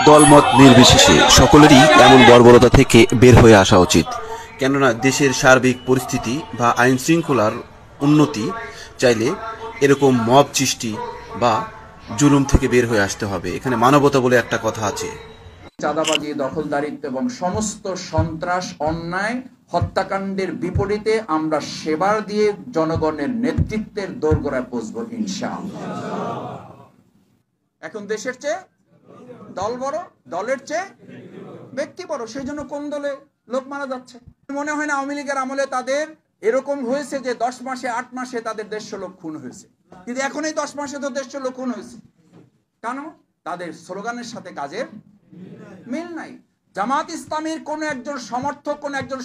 দলমত নির্বিশেষে সকলেরই এমন বর্বরতা থেকে বের হয়ে আসা উচিত। কেননা দেশের সার্বিক পরিস্থিতি বা আইন শৃঙ্খলার উন্নতি চাইলে এরকম মব সৃষ্টি বা জুলুম থেকে বের হয়ে আসতে হবে। এখানে মানবতা বলে একটা কথা আছে। চাঁদাবাজি, দখলদারিত্ব এবং সমস্ত সন্ত্রাস, অন্যায়, হত্যাকাণ্ডের বিপরীতে আমরা সেবার দিয়ে জনগণের নেতৃত্বের দোরগোড়ায় পৌঁছবো ইনশাআল্লাহ। এখন দেশের চেয়ে দল বড়, দলের চেয়ে ব্যক্তি বড়, সেই জন্য কোন দলে লোক মারা যাচ্ছে। মনে হয় না আওয়ামী লীগের আমলে তাদের এরকম হয়েছে যে 10 মাসে 8 মাসে তাদের 150 লোক খুন হয়েছে, কিন্তু এখন এই 10 মাসে তো 150 লোক খুন হয়েছে। কেন? তাদের স্লোগানের সাথে কাজের মিল নাই। জামাত ইসলামের কোন একজন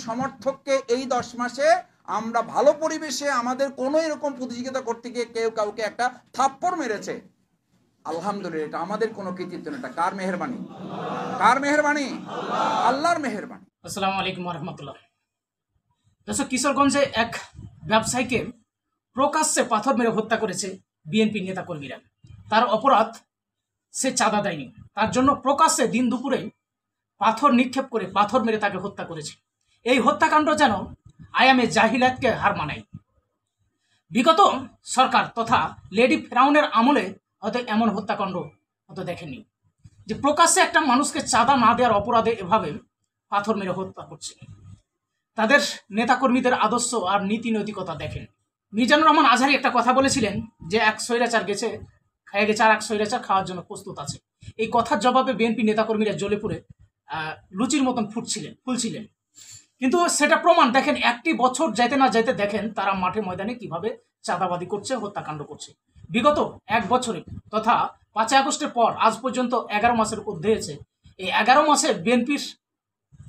সমর্থককে এই 10 মাসে আমরা ভালো পরিবেশে আমাদের কোন এরকম প্রতিযোগিতা করতে গিয়ে কেউ কাউকে একটা থাপ্পড় মেরেছে, আলহামদুলিল্লাহ, এটা আমাদের কোনো কৃতিত্ব না। এটা কার মেহেরবানি? কার মেহেরবানি? আল্লাহর মেহেরবানি। আসসালামু আলাইকুম ওয়া রাহমাতুল্লাহ। দর্শক, কিশোরগঞ্জে এক ব্যবসায়ীকে প্রকাশ্যে পাথর মেরে হত্যা করেছে বিএনপি নেতাকর্মীরা। তার অপরাধ, সে চাঁদা দেয়নি। তার জন্য প্রকাশ্যে দিন দুপুরে পাথর নিক্ষেপ করে পাথর মেরে তাকে হত্যা করেছে। এই হত্যাকাণ্ড যেন আয়ামে জাহিলিয়াতকে হার মানায়। বিগত সরকার তথা লেডি ফেরাউনের আমলে হয়তো এমন হত্যাকাণ্ড হয়তো দেখেনি, যে প্রকাশ্যে একটা মানুষকে চাঁদা না দেওয়ার অপরাধে এভাবে পাথর মেরে হত্যা করছে। তাদের নেতাকর্মীদের আদর্শ আর নীতি নৈতিকতা দেখেন। মিজানুর রহমান আজহারি একটা কথা বলেছিলেন যে এক স্বৈরাচার গেছে, খেয়ে গেছে, আর এক স্বৈরাচার খাওয়ার জন্য প্রস্তুত আছে। এই কথার জবাবে বিএনপি নেতাকর্মীরা জ্বলে পুড়ে লুচির মতন ফুলছিলেন। কিন্তু সেটা প্রমাণ দেখেন, একটি বছর যেতে না যেতে দেখেন তারা মাঠে ময়দানে কিভাবে চাঁদাবাদি করছে, হত্যাকাণ্ড করছে। বিগত এক বছরে তথা 5 আগস্টের পর আজ পর্যন্ত 11 মাসের অধ্যায়ছে। এই 11 মাসে বিএনপির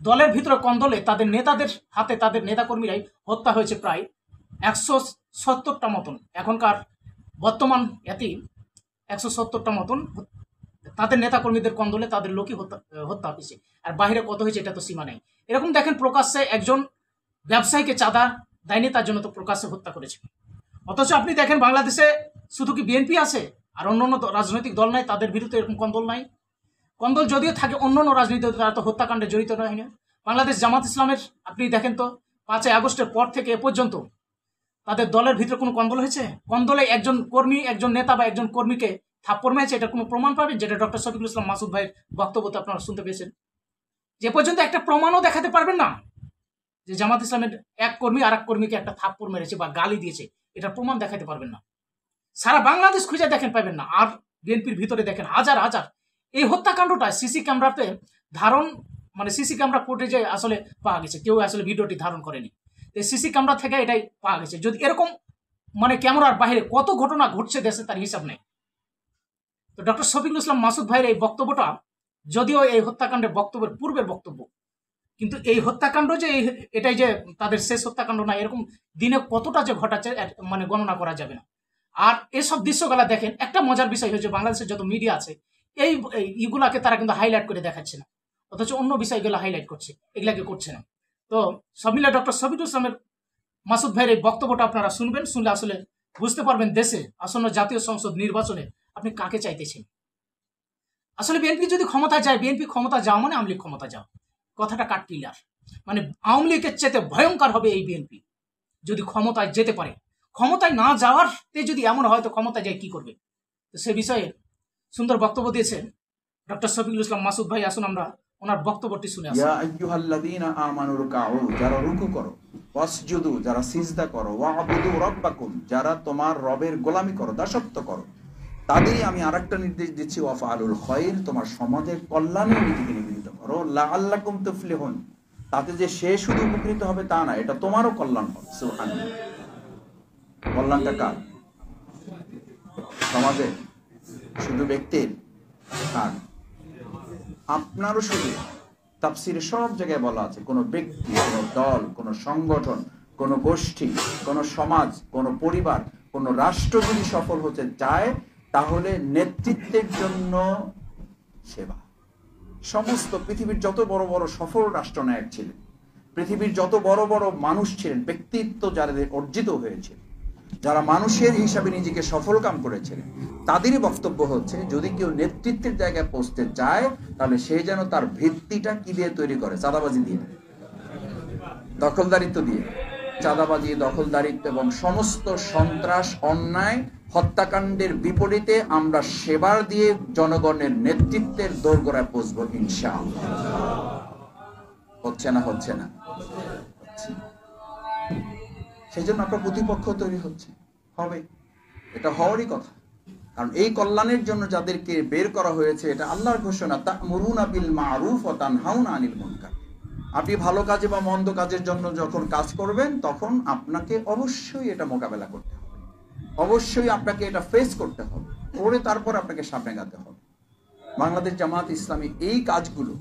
দলের ভিতরে কন্দলে তাদের নেতাদের হাতে তাদের নেতাকর্মীরাই হত্যা হয়েছে প্রায় 170টা মতন। এখনকার বর্তমান এতেই 170টা মতন তাদের নেতাকর্মীদের কন্দলে তাদের লোকই হত্যা হয়েছে। আর বাইরে কত হয়েছে এটা তো সীমা নেই। এরকম দেখেন, প্রকাশ্যে একজন ব্যবসায়ীকে চাঁদা দেয়নি, তার জন্য তো প্রকাশ্যে হত্যা করেছে। অথচ আপনি দেখেন বাংলাদেশে শুধু কি বিএনপি আছে আর অন্যান্য রাজনৈতিক দল নাই, তাদের বিরুদ্ধে এরকম কন্দল নাই। কন্দল যদিও থাকে, অন্যান্য রাজনৈতিক দল তারা তো হত্যাকাণ্ডে জড়িত নয় না। বাংলাদেশ জামাত ইসলামের আপনি দেখেন তো 5 আগস্টের পর থেকে এ পর্যন্ত তাদের দলের ভিতরে কোনো কন্দল হয়েছে? কন্দলে একজন কর্মী, একজন নেতা বা একজন কর্মীকে থাপ্পড় মেরেছে, এটা কোনো প্রমাণ পাবেন? যেটা ডক্টর শফিকুল ইসলাম মাসুদ ভাইয়ের বক্তব্যতে আপনারা শুনতে পেয়েছেন। যে পর্যন্ত একটা প্রমাণও দেখাতে পারবেন না যে জামাত ইসলামের এক কর্মী আর এক কর্মীকে একটা থাপ্পড় মেরেছে বা গালি দিয়েছে, এটার প্রমাণ দেখাতে পারবেন না। সারা বাংলাদেশ খুঁজে দেখেন, পাবেন না। আর বিএনপির ভিতরে দেখেন হাজার হাজার এই হত্যাকাণ্ডটা সিসি ক্যামেরাতে ধারণ, মানে সিসি ক্যামেরা ফুটেজে আসলে পাওয়া গেছে। কেউ আসলে ভিডিওটি ধারণ করেনি, সিসি ক্যামেরা থেকে এটাই পাওয়া গেছে। যদি এরকম মানে ক্যামেরার বাইরে কত ঘটনা ঘটছে দেশে, তার হিসাব নেই। তো ডক্টর শফিকুল ইসলাম মাসুদ ভাইয়ের এই বক্তব্যটা যদিও এই হত্যাকাণ্ডের বক্তব্যের পূর্বের বক্তব্য, কিন্তু এই হত্যাকাণ্ড যে এটাই যে তাদের শেষ হত্যাকাণ্ড না, এরকম দিনে কতটা যে ঘটাচ্ছে মানে গণনা করা যাবে না। আর এসব দৃশ্যগুলা দেখেন, একটা মজার বিষয় হচ্ছে বাংলাদেশের যত মিডিয়া আছে এই ইগুলাকে তারা কিন্তু হাইলাইট করে দেখাচ্ছে না, অথচ অন্য বিষয়গুলো হাইলাইট করছে, এগুলাকে করছে না। তো সব মিলে ডক্টর শফিকুল ইসলামের মাসুদ ভাইয়ের এই বক্তব্যটা আপনারা শুনবেন, শুনলে আসলে বুঝতে পারবেন দেশে আসন্ন জাতীয় সংসদ নির্বাচনে আপনি কাকে চাইতেছেন। আসলে বিএনপি যদি ক্ষমতা যায়, বিএনপি ক্ষমতা যাও মানে আওয়ামী লীগ ক্ষমতা যাও, কথাটা কাট ক্লিয়ার। মানে আওয়ামী লীগের চেয়ে ভয়ঙ্কর হবে এই বিএনপি যদি ক্ষমতায় যেতে পারে। ক্ষমতায় না যাওয়ারতে যদি এমন হয় তো ক্ষমতায় যায় কি করবে? তো সে বিষয়ে সুন্দর বক্তব্য দিয়েছেন ডক্টর শফিকুল ইসলাম মাসুদ ভাই। আসুন আমরা ওনার বক্তব্যটি শুনে আসি। ইয়া আইয়ুহাল্লাযীনা আমানু রুকউ, যারা রুকু করো, ওয়াসজুদু, যারা সিজদা করো, ওয়া'বুদু রাব্বাকুম, যারা তোমার রবের গোলামি করো, দাসত্ব করো, তাদেরই আমি আরেকটা নির্দেশ দিচ্ছি, ওয়াফআলুল খায়র, তোমার সমাজের কল্যাণের নীতিকে নিবেদিত করো, লাআল্লাকুম তুফলিহুন, তাতে যে সে শুধু উপকৃত হবে তা না, এটা তোমারও কল্যাণ হবে। সুবহানাল্লাহ। কল্যাণটা কার? সমাজে? শুধু ব্যক্তির? কার? আপনারও শুধু। তাফসীরে সব জায়গায় বলা আছে, কোনো ব্যক্তি, কোনো দল, কোনো সংগঠন, কোনো গোষ্ঠী, কোনো সমাজ, কোনো পরিবার, কোনো রাষ্ট্র যদি সফল হতে চায় তাহলে নেতৃত্বের জন্য সেবা। সমস্ত পৃথিবীর যত বড় বড় সফল রাষ্ট্রনায়ক ছিলেন, পৃথিবীর যত বড় বড় মানুষ ছিলেন, ব্যক্তিত্ব যাদের অর্জিত হয়েছে, যারা মানুষের হিসাবে নিজেকে সফল কাম করেছিলেন, তাদেরই বক্তব্য হচ্ছে যদি কেউ নেতৃত্বের জায়গায় পৌঁছতে চায় তাহলে সে যেন তার ভিত্তিটা কি দিয়ে তৈরি করে, চাঁদাবাজি দিয়ে, দখলদারিত্ব দিয়ে। চাঁদাবাজি, দখলদারিত্ব এবং সমস্ত সন্ত্রাস, অন্যায়, হত্যাকাণ্ডের বিপরীতে আমরা সেবার দিয়ে জনগণের নেতৃত্বের দোরগোড়ায় পৌঁছবো ইনশাআল্লাহ। হচ্ছে না? হচ্ছে না? সেই জন্য আপনার প্রতিপক্ষ তৈরি হচ্ছে, হবে, এটা হওয়ারই কথা। কারণ এই কল্যাণের জন্য যাদেরকে বের করা হয়েছে, এটা আল্লাহর ঘোষণা, তা'মুরুনা বিল মা'রুফ ওয়া তানহাউনা আনিল মুনকার। আপনি ভালো কাজে বা মন্দ কাজের জন্য যখন কাজ করবেন, তখন আপনাকে অবশ্যই এটা মোকাবেলা করতে হবে, অবশ্যই আপনাকে এটা ফেস করতে হবে, করে তারপর আপনাকে সামনে এগাতে হবে। বাংলাদেশ জামাত ইসলামী এই কাজগুলো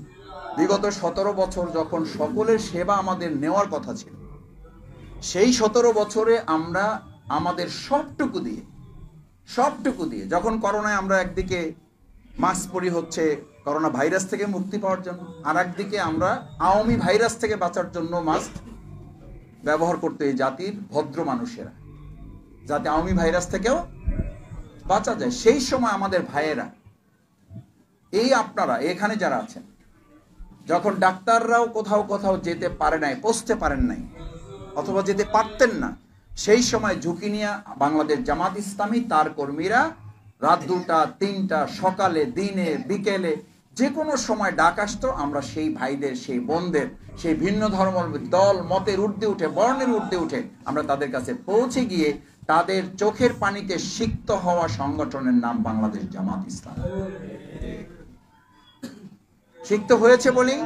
বিগত 17 বছর যখন সকলের সেবা আমাদের নেওয়ার কথা ছিল, সেই 17 বছরে আমরা আমাদের সবটুকু দিয়ে যখন করোনায় আমরা একদিকে মাস্ক পরি হচ্ছে করোনা ভাইরাস থেকে মুক্তি পাওয়ার জন্য, আর একদিকে আমরা আওয়ামী ভাইরাস থেকে বাঁচার জন্য মাস্ক ব্যবহার করতে এই জাতির ভদ্র মানুষেরা, যাতে আওয়ামী ভাইরাস থেকেও বাঁচা যায়। সেই সময় আমাদের ভাইয়েরা, এই আপনারা এখানে যারা আছেন, যখন ডাক্তাররাও কোথাও যেতে পারে নাই, পৌঁছতে পারেন নাই, অথবা যেতে পারতেন না, সেই সময় ঝুঁকি নিয়ে বাংলাদেশ জামাত ইসলামী তার কর্মীরা রাত 2টা 3টা, সকালে, দিনে, বিকেলে, যে কোনো সময় ডাক আসতো, আমরা সেই ভাইদের, সেই বোনদের, সেই ভিন্ন ধর্ম, দল, মতের ঊর্ধ্বে উঠে, বর্ণের ঊর্ধ্বে উঠে আমরা তাদের কাছে পৌঁছে গিয়ে তাদের চোখের পানিতে সিক্ত হওয়া সংগঠনের নাম বাংলাদেশ জামাত ইসলামী। সিক্ত হয়েছে বলি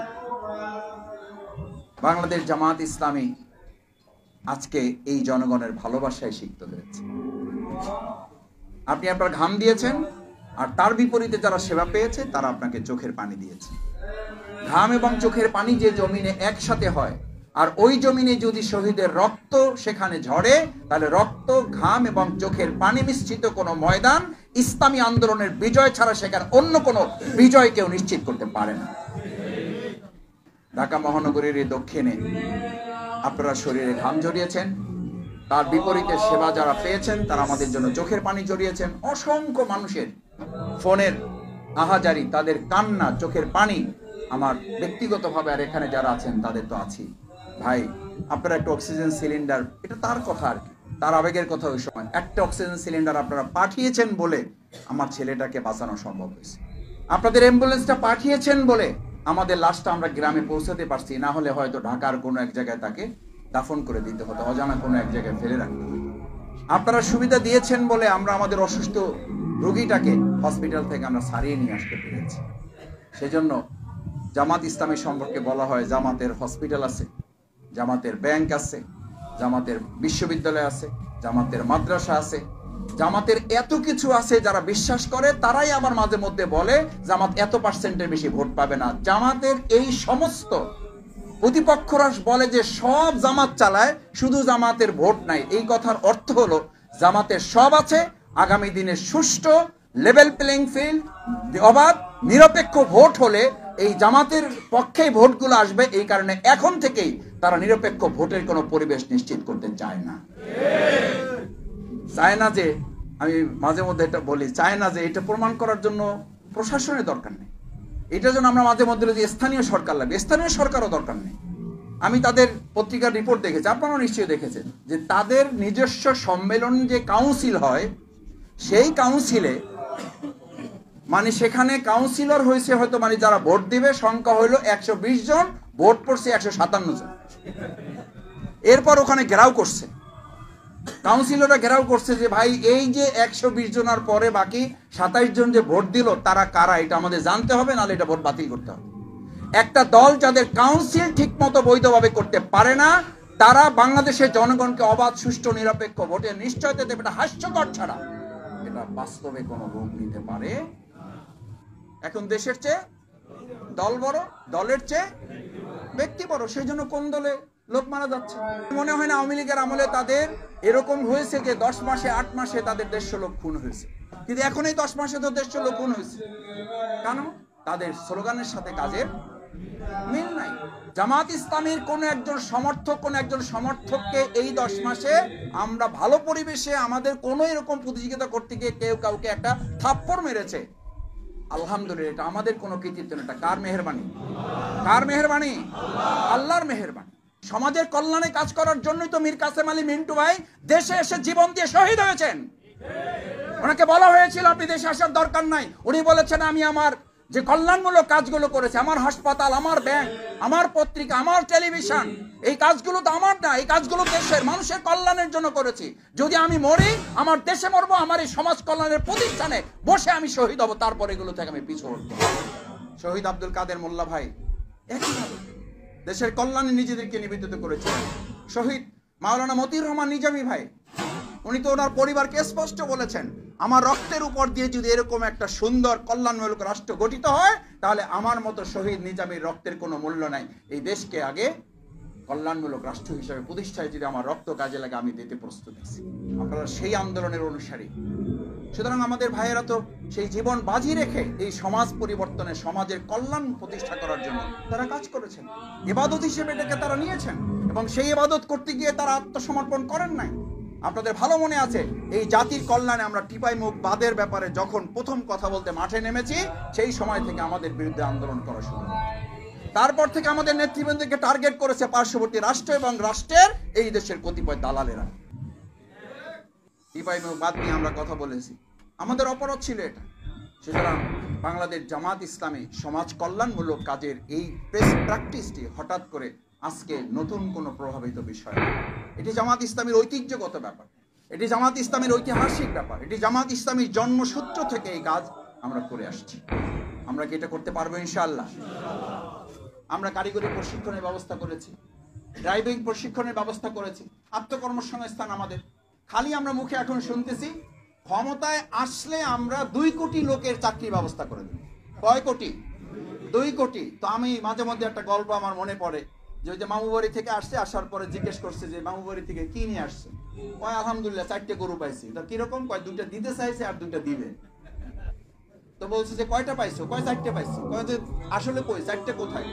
বাংলাদেশ জামাত ইসলামী আজকে এই জনগণের ভালোবাসায় সিক্ত হয়েছে। আপনি আপনার ঘাম দিয়েছেন, আর তার বিপরীতে যারা সেবা পেয়েছে তারা আপনাকে চোখের পানি দিয়েছে। ঘাম এবং চোখের পানি যে জমিনে একসাথে হয়, আর ওই জমিনে যদি শহীদের রক্ত সেখানে ঝরে, তাহলে রক্ত, ঘাম এবং চোখের পানি মিশ্রিত কোনো ময়দান ইসলামী আন্দোলনের বিজয় ছাড়া সেখানে অন্য কোনো বিজয় কেউ নিশ্চিত করতে পারে না। ঢাকা মহানগরীর এই দক্ষিণে আপনারা শরীরে ঘাম ঝরিয়েছেন, তার বিপরীতে সেবা যারা পেয়েছেন তারা আমাদের জন্য চোখের পানি ঝরিয়েছেন। অসংখ্য মানুষের ফোনের আহাজারি, তাদের কান্না, চোখের পানি আমার ব্যক্তিগতভাবে, আর এখানে যারা আছেন তাদের তো আছি। ভাই, আপনারা একটা অক্সিজেন সিলিন্ডার, এটা তার কথা আর কি, তার আবেগের কথা। ওই সময় একটা অক্সিজেন সিলিন্ডার আপনারা পাঠিয়েছেন বলে আমার ছেলেটাকে বাঁচানো সম্ভব হয়েছে। আপনাদের অ্যাম্বুলেন্সটা পাঠিয়েছেন বলে আমাদের লাশটা আমরা গ্রামে পৌঁছাতে পারছি, না হলে হয়তো ঢাকার কোনো এক জায়গায় তাকে দাফন করে দিতে হতো, অজানা কোনো এক জায়গায় ফেলে রাখতে হতো। আপনারা সুবিধা দিয়েছেন বলে আমরা আমাদের অসুস্থ রোগীটাকে হসপিটাল থেকে আমরা সারিয়ে নিয়ে আসতে পেরেছি। সেজন্য জামাত ইসলামী সম্পর্কে বলা হয়, জামাতের হসপিটাল আছে, জামাতের ব্যাংক আছে, জামাতের বিশ্ববিদ্যালয় আছে, জামাতের মাদ্রাসা আছে, জামাতের এত কিছু আছে। যারা বিশ্বাস করে তারাই আবার মাঝে মধ্যে বলে জামাত এত পার্সেন্টের বেশি ভোট পাবে না। জামাতের এই সমস্ত প্রতিপক্ষরা বলে যে সব জামাত চালায়, শুধু জামাতের ভোট নাই। এই কথার অর্থ হলো জামাতের সব আছে, আগামী দিনে সুষ্ঠু লেভেল প্লেইং ফিল্ড, অবাধ নিরপেক্ষ ভোট হলে এই জামাতের পক্ষেই ভোটগুলো আসবে। এই কারণে এখন থেকেই তারা নিরপেক্ষ ভোটের কোনো পরিবেশ নিশ্চিত করতে চায় না। চায় না যে, আমি মাঝে মধ্যে এটা বলি, চায় না যে এটা প্রমাণ করার জন্য প্রশাসনের দরকার নেই, এটার জন্য আমরা মাঝে মধ্যে যে স্থানীয় সরকার লাগবে, স্থানীয় সরকারও দরকার নেই। আমি তাদের পত্রিকার রিপোর্ট দেখেছি, আপনারাও নিশ্চয়ই দেখেছেন, যে তাদের নিজস্ব সম্মেলন যে কাউন্সিল হয়, সেই কাউন্সিলে মানে সেখানে কাউন্সিলর হয়েছে হয়তো, মানে যারা ভোট দিবে সংখ্যা হইলো 120 জন, ভোট পড়ছে 157 জন। এরপর ওখানে ঘেরাও করছে, কাউন্সিলররা ঘেরাও করছে যে ভাই এই যে 120 জনের পরে বাকি 27 জন যে ভোট দিল তারা কারা, এটা আমাদের জানতে হবে, নাহলে এটা ভোট বাতিল করতে হবে। একটা দল যাদের কাউন্সিল ঠিক মতো বৈধভাবে করতে পারে না, তারা বাংলাদেশের জনগণকে অবাধ, সুষ্ঠু, নিরপেক্ষ ভোটের নিশ্চয়তা দেবে, এটা হাস্যকর ছাড়া এটা বাস্তবে কোনো রূপ নিতে পারে। এখন দেশের চেয়ে দল বড়, দলের চেয়ে ব্যক্তি বড়, সেই জন্য কোন দলে লোক মারা যাচ্ছে। মনে হয় না আওয়ামী লীগের আমলে তাদের এরকম হয়েছে যে 10 মাসে 8 মাসে তাদের 150 লোক খুন হয়েছে, কিন্তু এখন এই 10 মাসে তো 150 লোক খুন হয়েছে। কেন? তাদের স্লোগানের সাথে কাজের মিল নাই। জামাত ইসলামীর কোন একজন সমর্থককে এই 10 মাসে আমরা ভালো পরিবেশে আমাদের কোনো এরকম প্রতিযোগিতা করতে গিয়ে কেউ কাউকে একটা থাপ্পড় মেরেছে, আলহামদুলিল্লাহ, এটা আমাদের কোনো কৃতিত্ব না। এটা কার মেহেরবানি? কার মেহেরবানি? আল্লাহর মেহেরবানি। সমাজের কল্যাণে কাজ করার জন্যই তো মীর কাসেম আলী মিন্টু ভাই দেশে এসে জীবন দিয়ে শহীদ হয়েছেন। ওনাকে বলা হয়েছিল আপনি দেশে আসার দরকার নাই, উনি বলেছেন আমি আমার যে কল্যাণমূলক কাজগুলো করেছে, আমার হাসপাতাল, আমার ব্যাংক, আমার পত্রিকা, আমার টেলিভিশন, এই কাজগুলো তো আমার না, এই কাজগুলো দেশের মানুষের কল্যাণের জন্য করেছি। যদি আমি মরি, আমার দেশে মরবো, আমার এই সমাজ কল্যাণের প্রতিষ্ঠানে বসে আমি শহীদ হব, তারপর এগুলো থেকে আমি পিছু হটবো। শহীদ আব্দুল কাদের মোল্লা ভাই একইভাবে দেশের কল্যাণে নিজেদেরকে নিবেদিত করেছিলেন। শহীদ মাওলানা মতিউর রহমান নিজামী ভাই, উনি তো ওনার পরিবারকে স্পষ্ট বলেছেন, আমার রক্তের উপর দিয়ে যদি এরকম একটা সুন্দর কল্যাণমূলক রাষ্ট্র গঠিত হয়, তাহলে আমার মতো শহীদ নিজামীর রক্তের কোনো মূল্য নাই। এই দেশকে আগে কল্যাণমূলক রাষ্ট্র হিসেবে প্রতিষ্ঠায় যদি আমার রক্ত কাজে লাগে, আমি দিতে প্রস্তুত আছি। আপনারা সেই আন্দোলনের অনুসারী। সুতরাং আমাদের ভাইয়েরা তো সেই জীবন বাজি রেখে এই সমাজ পরিবর্তনে, সমাজের কল্যাণ প্রতিষ্ঠা করার জন্য তারা কাজ করেছেন। ইবাদত হিসেবে এটাকে তারা নিয়েছেন এবং সেই ইবাদত করতে গিয়ে তারা আত্মসমর্পণ করেন নাই। আপনাদের ভালো মনে আছে, এই জাতির কল্যাণে আমরা টিপাই মুখ বাদের ব্যাপারে যখন প্রথম কথা বলতে মাঠে নেমেছি, সেই সময় থেকে আমাদের বিরুদ্ধে আন্দোলন করা শুরু হয়। তারপর থেকে আমাদের নেতৃবৃন্দকে টার্গেট করেছে পার্শ্ববর্তী রাষ্ট্র এবং রাষ্ট্রের এই দেশের কতিপয় দালালেরা। টিপাই মুখ বাদ নিয়ে আমরা কথা বলেছি, আমাদের অপরাধ ছিল এটা। সুতরাং বাংলাদেশ জামাত ইসলামী সমাজ কল্যাণমূলক কাজের এই প্র্যাকটিসটি হঠাৎ করে আজকে নতুন কোনো প্রভাবিত বিষয় না। এটি জামাত ইসলামীর ঐতিহ্যগত ব্যাপার, এটি জামাত ইসলামীর ঐতিহাসিক ব্যাপার, এটি জামাত ইসলামীর জন্মসূত্র থেকে এই কাজ আমরা করে আসছি। আমরা কি এটা করতে পারবো ইনশাআল্লাহ? আমরা কারিগরি প্রশিক্ষণের ব্যবস্থা করেছি, ড্রাইভিং প্রশিক্ষণের ব্যবস্থা করেছি, আত্মকর্মসংস্থান আমাদের। খালি আমরা মুখে এখন শুনতেছি, ক্ষমতায় আসলে আমরা 2 কোটি লোকের চাকরির ব্যবস্থা করে দেব। কয় কোটি? 2 কোটি। তো আমি মাঝে মধ্যে একটা গল্প আমার মনে পড়ে, যে ওই যে মামুবাড়ি থেকে আসছে, আসার পরে জিজ্ঞেস করছে যে মামুবাড়ি থেকে কি নিয়ে আসছে? কয় আলহামদুলিল্লাহ 4টে গরু পাইছি। তা কিরকম? কয় 2টা দিতে চাইছে আর 2টা দিবে। তো বলছে যে কয়টা পাইছো? কয় 4টে পাইছি। কয় যে আসলে কই 4টে কোথায়?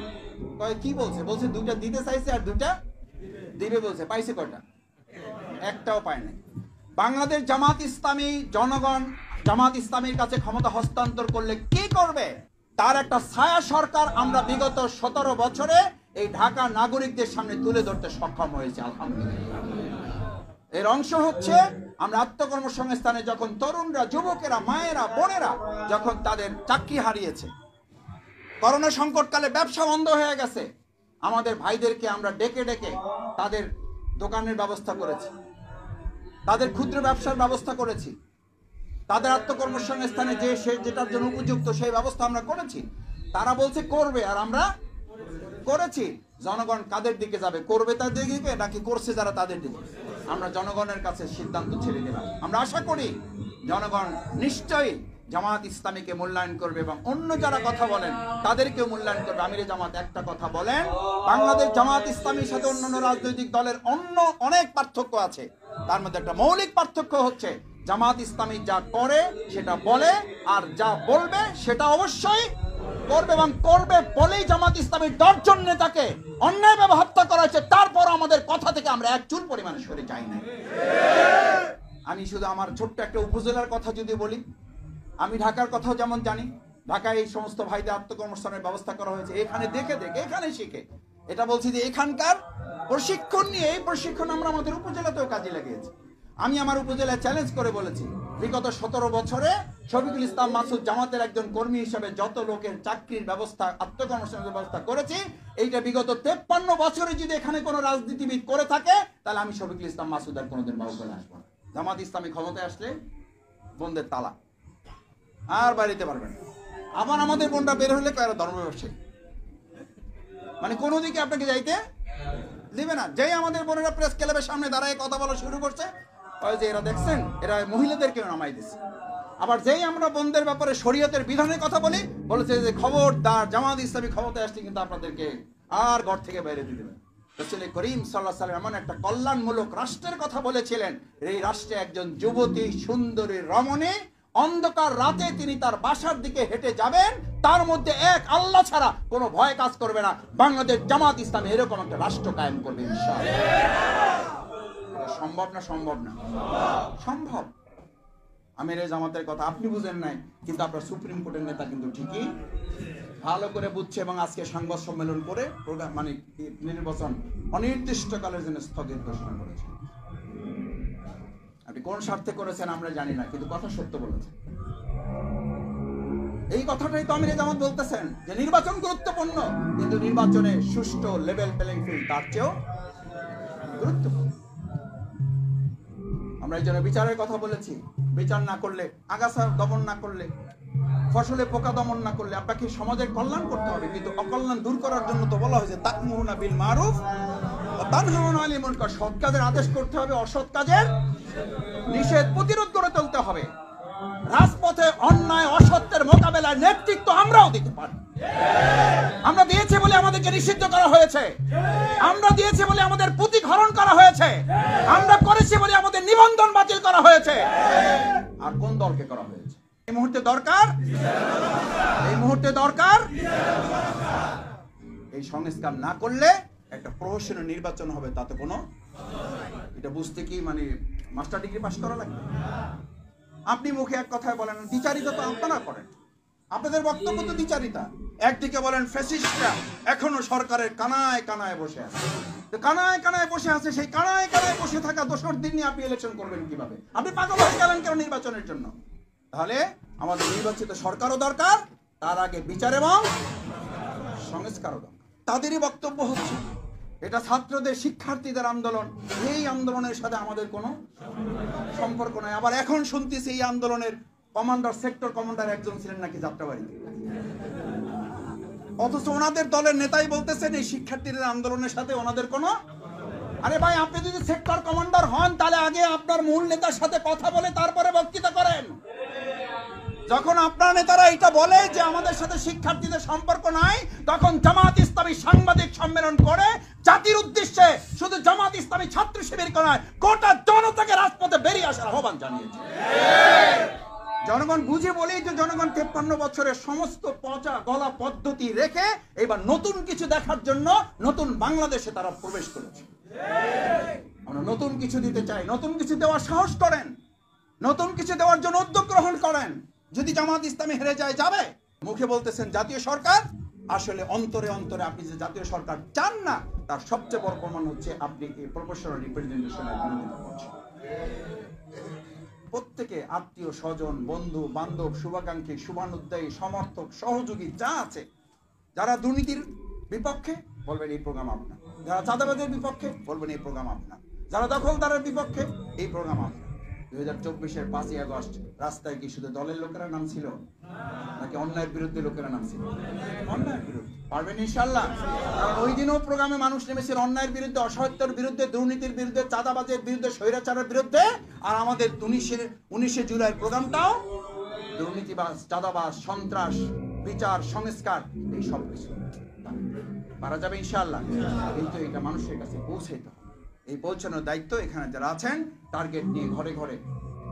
কয় কি বলছে? বলছে 2টা দিতে চাইছে আর 2টা দিবে বলছে। পাইছে কয়টা? একটাও পায় নাই। বাংলাদেশ জামাত ইসলামী জনগণ জামাত ইসলামীর কাছে ক্ষমতা হস্তান্তর করলে কি করবে, তার একটা ছায়া সরকার আমরা বিগত 17 বছরে এই ঢাকা নাগরিকদের সামনে তুলে ধরতে সক্ষম হয়েছে, আলহামদুলিল্লাহ। এর অংশ হচ্ছে আমরা আত্মকর্মসংস্থানে যখন তরুণরা, যুবকেরা, মায়েরা, বোনেরা যখন তাদের চাকরি হারিয়েছে, করোনা সংকটকালে ব্যবসা বন্ধ হয়ে গেছে, আমাদের ভাইদেরকে আমরা ডেকে ডেকে তাদের দোকানের ব্যবস্থা করেছি, তাদের ক্ষুদ্র ব্যবসার ব্যবস্থা করেছি, তাদের আত্মকর্মসংস্থানে যে যেটার জন্য উপযুক্ত সেই ব্যবস্থা আমরা করেছি। তারা বলছে করবে, আর আমরা করেছি। জনগণ কাদের দিকে যাবে? করবে তাদের দিকে নাকি করছে যারা তাদের দিকে? আমরা জনগণের কাছে সিদ্ধান্ত ছেড়ে দিলাম। আমরা আশা করি জনগণ নিশ্চয়ই জামাত ইসলামীকে মূল্যায়ন করবে এবং অন্য যারা কথা বলেন তাদেরকেও মূল্যায়ন করবে। আমিরে জামাত একটা কথা বলেন, বাংলাদেশ জামাত ইসলামীর সাথে অন্যান্য রাজনৈতিক দলের অনেক পার্থক্য আছে, তার মধ্যে একটা মৌলিক পার্থক্য হচ্ছে জামাত ইসলামী যা করে সেটা বলে, আর যা বলবে সেটা অবশ্যই করবে, এবং করবে বলেই জামাত ইসলামীর 10 জন নেতাকে অন্যায়ভাবে হত্যা করা হয়েছে, তারপর আমাদের কথা থেকে আমরা এক চুল পরিমাণে সরে যাই না। আমি শুধু আমার ছোট্ট একটা উপজেলার কথা যদি বলি, আমি ঢাকার কথাও যেমন জানি, ঢাকায় এই সমস্ত ভাইদের আত্মকর্মসংস্থানের ব্যবস্থা করা হয়েছে, এখানে দেখে এখানে শিখে। এটা বলছি যে এখানকার প্রশিক্ষণ নিয়ে, এই প্রশিক্ষণ আমরা আমাদের উপজেলাতেও কাজে লাগিয়েছি। আমি আমার উপজেলায় চ্যালেঞ্জ করে বলেছি, বিগত 17 বছরে শফিকুল ইসলাম মাসুদ জামাতের একজন কর্মী হিসেবে যত লোকের চাকরির ব্যবস্থা, আত্মকর্মসংস্থানের ব্যবস্থা করেছি, এইটা বিগত 53 বছরে যদি এখানে কোনো রাজনীতিবিদ করে থাকে, তাহলে আমি শফিকুল ইসলাম মাসুদ আর কোনোদিন বাহুবলে আসবো না। জামাত ইসলামী ক্ষমতায় আসলে বন্ধের তালা, আর বাড়িতে পারবেন। আবার আমাদের বোনটা বের হলে কারো ধর্ম ব্যবসায়ী, মানে কোনো দিকে আপনাকে যাইতে দিবে না। যেই আমাদের বোনেরা প্রেস ক্লাবের সামনে দাঁড়ায় কথা বলা শুরু করছে, যে এরা দেখছেন এরা মহিলাদেরকে নামাই দিচ্ছে। আবার যেই আমরা বোনদের ব্যাপারে শরীয়তের বিধানের কথা বলি, বলেছে যে খবরদার জামাত ইসলামী ক্ষমতায় আসছে কিন্তু আপনাদেরকে আর ঘর থেকে বাইরে দিয়ে দেবেন। রাসূল করিম সাল্লাল্লাহু আলাইহি ওয়াসাল্লাম এমন একটা কল্যাণমূলক রাষ্ট্রের কথা বলেছিলেন, এই রাষ্ট্রে একজন যুবতী, সুন্দরী, রমণী, অন্ধকার রাতে তিনি তার বাসার দিকে হেঁটে যাবেন, তার মধ্যে এক আল্লাহ ছাড়া কোনো ভয় কাজ করবে না। বাংলাদেশ জামাত ইসলামী এরকম একটা রাষ্ট্র কায়েম করবে ইনশাআল্লাহ। সম্ভব না? সম্ভব না? সম্ভব। আমিরে জামাতের কথা আপনি বুঝেন নাই, কিন্তু আপনার সুপ্রিম কোর্টের নেতা কিন্তু ঠিকই ভালো করে বুঝছে এবং আজকে সংবাদ সম্মেলন করে মানে নির্বাচন অনির্দিষ্টকালের জন্য স্থগিত ঘোষণা করেছে। আপনি কোন স্বার্থে করেছেন আমরা জানি না, কিন্তু কথা সত্য বলেছেন। এই কথাটাই তো আমিরে জামাত বলতেছেন যে নির্বাচন গুরুত্বপূর্ণ, কিন্তু নির্বাচনে সুষ্ঠু লেভেল প্লেইং ফিল্ড তার চেয়েও গুরুত্বপূর্ণ। আমরা এই জন্য বিচারের কথা বলেছি। বিচার না করলে, আগাছা দমন না করলে, ফসলে পোকা দমন না করলে আপনাকে সমাজের কল্যাণ করতে হবে, কিন্তু অকল্যাণ দূর করার জন্য তো বলা হয়েছে তা'মুরুনা বিল মারুফ ওয়া তানহাউনা আনিল মুনকার। সৎ কাজের আদেশ করতে হবে, অসৎ কাজের নিষেধ প্রতিরোধ করে তুলতে হবে। রাজপথে অন্যায় অসত্যের মোকাবেলায় নেতৃত্ব আমরাও দিতে পারি। আমরা দিয়েছি বলে আমাদেরকে নিষিদ্ধ করা হয়েছে, আমরা দিয়েছি বলে আমাদের প্রতিঘরণ করা হয়েছে, আমরা করেছি বলে আমাদের নিবন্ধন বাতিল করা হয়েছে। আর কোন দলকে করা হয়েছে? এই মুহূর্তে দরকার, এই মুহূর্তে দরকার এই সংস্কার না করলে একটা প্রহসনের নির্বাচন হবে, তাতে কোনো এটা বুঝতে কি মানে মাস্টার ডিগ্রি পাস করা লাগবে? আপনি মুখে এক কথায় বলেন, দ্বিচারিতা তো আপনারা করেন, আপনাদের বক্তব্য তো দ্বিচারিতা। একদিকে বলেন ফ্যাসিস্টরা এখনো সরকারের কানায় কানায় বসে আছে, তো কানায় কানায় বসে আছে, সেই কানায় কানায় বসে থাকা দোসর দিন নিয়ে আপনি ইলেকশন করবেন কিভাবে? আপনি পাগল হয়ে গেলেন কেন নির্বাচনের জন্য? তাহলে আমাদের নির্বাচিত সরকারও দরকার, তার আগে বিচার এবং সংস্কারও দরকার। তাদেরই বক্তব্য হচ্ছে এটা ছাত্রদের শিক্ষার্থীদের আন্দোলন, এই আন্দোলনের সাথে আমাদের কোনো সম্পর্ক নাই। আবার এখন শুনতেছি এই আন্দোলনের কমান্ডার, সেক্টর কমান্ডার একজন ছিলেন নাকি যাত্রাবাড়িতে, অথচ ওনাদের দলের নেতাই বলতেছেন এই শিক্ষার্থীদের আন্দোলনের সাথে ওনাদের কোনো। আরে ভাই, আপনি যদি সেক্টর কমান্ডার হন তাহলে আগে আপনার মূল নেতার সাথে কথা বলে তারপরে বক্তৃতা করেন। যখন আপনার নেতারা এটা বলে যে আমাদের সাথে শিক্ষার্থীদের সম্পর্ক নাই, তখন জামাত ইসলামী সাংবাদিক সম্মেলন করে জাতির উদ্দেশ্যে শুধু জামাত ইসলামী ছাত্র শিবির নয়, গোটা জনতাকে রাজপথে বেরিয়ে আসার আহ্বান জানিয়েছে। জনগণ বুঝে বলেই যে জনগণ 53 বছরের সমস্ত পচা গলা পদ্ধতি রেখে এবার নতুন কিছু দেখার জন্য নতুন বাংলাদেশে তারা প্রবেশ করেছে। আমরা নতুন কিছু দিতে চাই, নতুন কিছু দেওয়ার সাহস করেন, নতুন কিছু দেওয়ার জন্য উদ্যোগ গ্রহণ করেন। যদি জামাত ইসলামী হেরে যায়, যাবে। মুখে বলতেছেন জাতীয় সরকার, আসলে অন্তরে অন্তরে আপনি যে জাতীয় সরকার চান না, তার সবচেয়ে বড় প্রমাণ হচ্ছে আপনি এই প্রপোর্শনাল রিপ্রেজেন্টেশনের বিরোধিতা করছেন। প্রত্যেকে আত্মীয় স্বজন, বন্ধু বান্ধব, শুভাকাঙ্ক্ষী, শুভানুদ্দায়ী, সমর্থক, সহযোগী যা আছে, যারা দুর্নীতির বিপক্ষে বলবেন এই প্রোগ্রাম আপনার, যারা চাঁদাবাজের বিপক্ষে বলবেন এই প্রোগ্রাম আপনার, যারা দখলদারের বিপক্ষে এই প্রোগ্রাম আপনার। 2024-এর 5ই আগস্ট রাস্তায় কি শুধু দলের লোকেরা নামছিল নাকি অন্যায়ের বিরুদ্ধে লোকেরা নামছিল? অন্যায়ের বিরুদ্ধে। পারবেন ইনশাআল্লাহ? কারণ ওই দিনও প্রোগ্রামে মানুষ নেমেছিল অন্যায়ের বিরুদ্ধে, অসত্যের বিরুদ্ধে, দুর্নীতির বিরুদ্ধে, চাঁদাবাজের বিরুদ্ধে, স্বৈরাচারের বিরুদ্ধে। আর আমাদের 19শে জুলাই প্রোগ্রামটাও দুর্নীতিবাজ, চাঁদাবাজ, সন্ত্রাস, বিচার, সংস্কার, এই সব কিছু পারা যাবে ইনশাআল্লাহ। কিন্তু এটা মানুষের কাছে পৌঁছাইতে হবে। এই পৌঁছানোর দায়িত্ব এখানে যারা আছেন, টার্গেট নিয়ে ঘরে ঘরে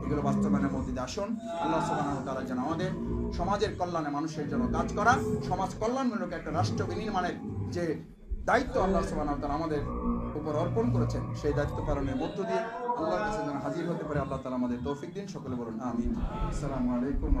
এগুলো বাস্তবায়নের মধ্যে দিয়ে আসুন। আল্লাহ সুবহানাহু ওয়া তাআলা যেন আমাদের সমাজের কল্যাণে, মানুষের জন্য কাজ করা, সমাজ কল্যাণমূলক একটা রাষ্ট্র বিনির্মাণের যে দায়িত্ব আল্লাহ সুবহানাহু ওয়া তাআলা আমাদের উপর অর্পণ করেছেন, সেই দায়িত্ব পালনের মধ্য দিয়ে আল্লাহর কাছে যেন হাজির হতে পারে। আল্লাহ তাআলা আমাদের তৌফিক দিন। সকলে বলুন আমিন। আসসালামু আলাইকুম।